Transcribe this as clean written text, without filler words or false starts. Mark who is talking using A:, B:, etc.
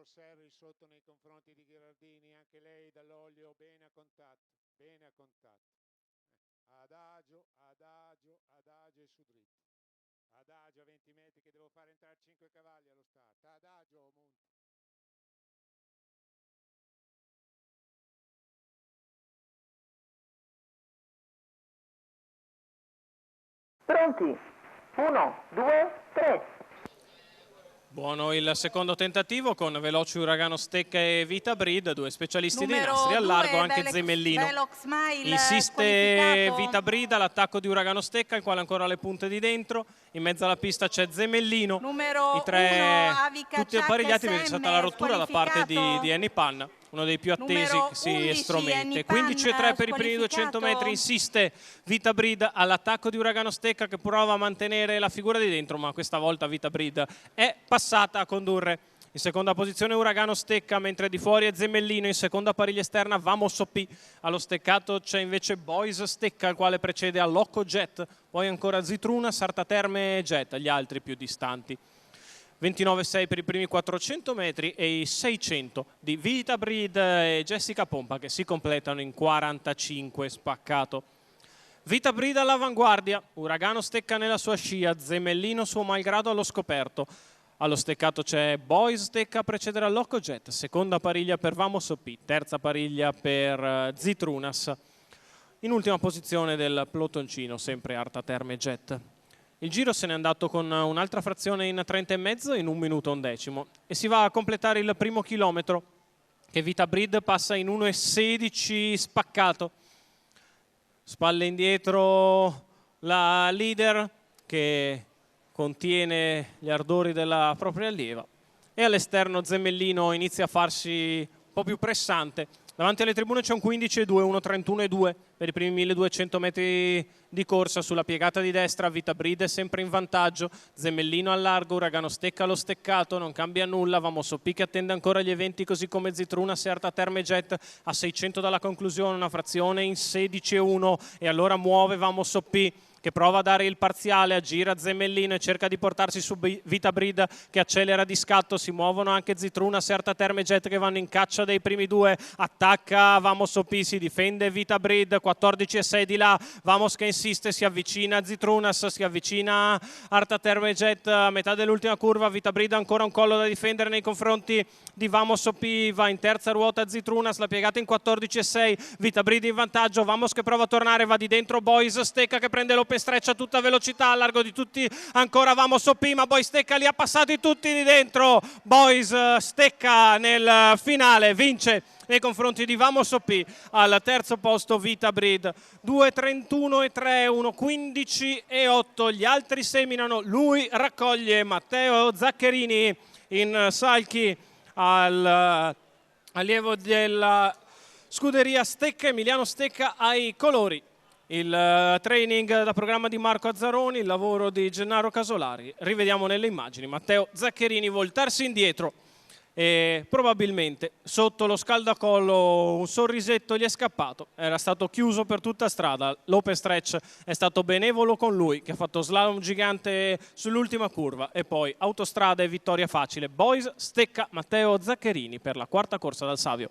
A: Serri sotto nei confronti di Gherardini, anche lei dall'olio, bene a contatto, bene a contatto. Adagio, adagio, adagio e su dritto. Adagio a 20 metri che devo fare entrare 5 cavalli allo start. Adagio, monta.
B: Pronti? 1, 2, 3.
C: Buono il secondo tentativo con Veloce Uragano Stecca e Vita Breed, due specialisti dei nastri. Al largo anche Zemellino. Insiste Vita Breed all'attacco di Uragano Stecca, il quale ancora ha le punte di dentro. In mezzo alla pista c'è Zemellino. I tre tutti apparecchiati, c'è stata la rottura da parte di Annie Panna, uno dei più attesi che si estromette. 15,3 per i primi 200 metri, insiste Vita Breed all'attacco di Uragano Stecca, che prova a mantenere la figura di dentro, ma questa volta Vita Breed è passata a condurre. In seconda posizione Uragano Stecca, mentre di fuori è Zemellino. In seconda pariglia esterna Vamos OP. Allo steccato c'è invece Boys Stecca, il quale precede Allocco Jet, poi ancora Zitruna, Sarta Terme e Jet, gli altri più distanti. 29,6 per i primi 400 metri e i 600 di Vita Breed e Jessica Pompa, che si completano in 45 spaccato. Vita Breed all'avanguardia, Uragano Stecca nella sua scia, Zemellino suo malgrado allo scoperto. Allo steccato c'è Boys Stecca a precedere Allocco Jet, seconda pariglia per Vamos OP, terza pariglia per Zitrunas. In ultima posizione del pelotoncino sempre Arta Terme Jet. Il giro se n'è andato con un'altra frazione in 30,5 in 1 minuto e un decimo e si va a completare il primo chilometro, che Vita Breed passa in 1,16 spaccato. Spalle indietro la leader che contiene gli ardori della propria allieva, e all'esterno Zemellino inizia a farsi un po' più pressante. Davanti alle tribune c'è un 15,2, 1,31,2 per i primi 1200 metri di corsa. Sulla piegata di destra Vita Breed è sempre in vantaggio, Zemellino al largo, Uragano Stecca allo steccato, non cambia nulla. Vamos OP che attende ancora gli eventi, così come Zitruna, Arta Terme Jet a 600 dalla conclusione, una frazione in 16,1, e allora muove Vamos OP che prova a dare il parziale, aggira Zemellino e cerca di portarsi su Vita Breed che accelera di scatto. Si muovono anche Zitruna, Arta Terme Jet che vanno in caccia dei primi due. Attacca Vamos OP, si difende Vita Breed, 14,6 di là. Vamos che insiste, si avvicina Zitrunas, si avvicina Arta Terme Jet a metà dell'ultima curva. Vita Breed ancora un collo da difendere nei confronti di Vamos OP, va in terza ruota Zitrunas, la piegata in 14,6, Vita Breed in vantaggio. Vamos che prova a tornare, va di dentro Boys Stecca che prende l'open stretch a tutta velocità, a largo di tutti ancora Vamos OP, ma Boys Stecca li ha passati tutti di dentro. Boys Stecca nel finale vince nei confronti di Vamos OP. Al terzo posto Vita Breed, 2,31,3, 1,15,8, gli altri seminano, lui raccoglie Matteo Zaccherini in salchi allievo della scuderia Stecca, Emiliano Stecca ai colori. Il training da programma di Marco Azzaroni, il lavoro di Gennaro Casolari. Rivediamo nelle immagini Matteo Zaccherini voltarsi indietro e probabilmente sotto lo scaldacollo un sorrisetto gli è scappato. Era stato chiuso per tutta strada, l'open stretch è stato benevolo con lui, che ha fatto slalom gigante sull'ultima curva, e poi autostrada e vittoria facile. Boys Stecca Matteo Zaccherini per la quarta corsa dal Savio.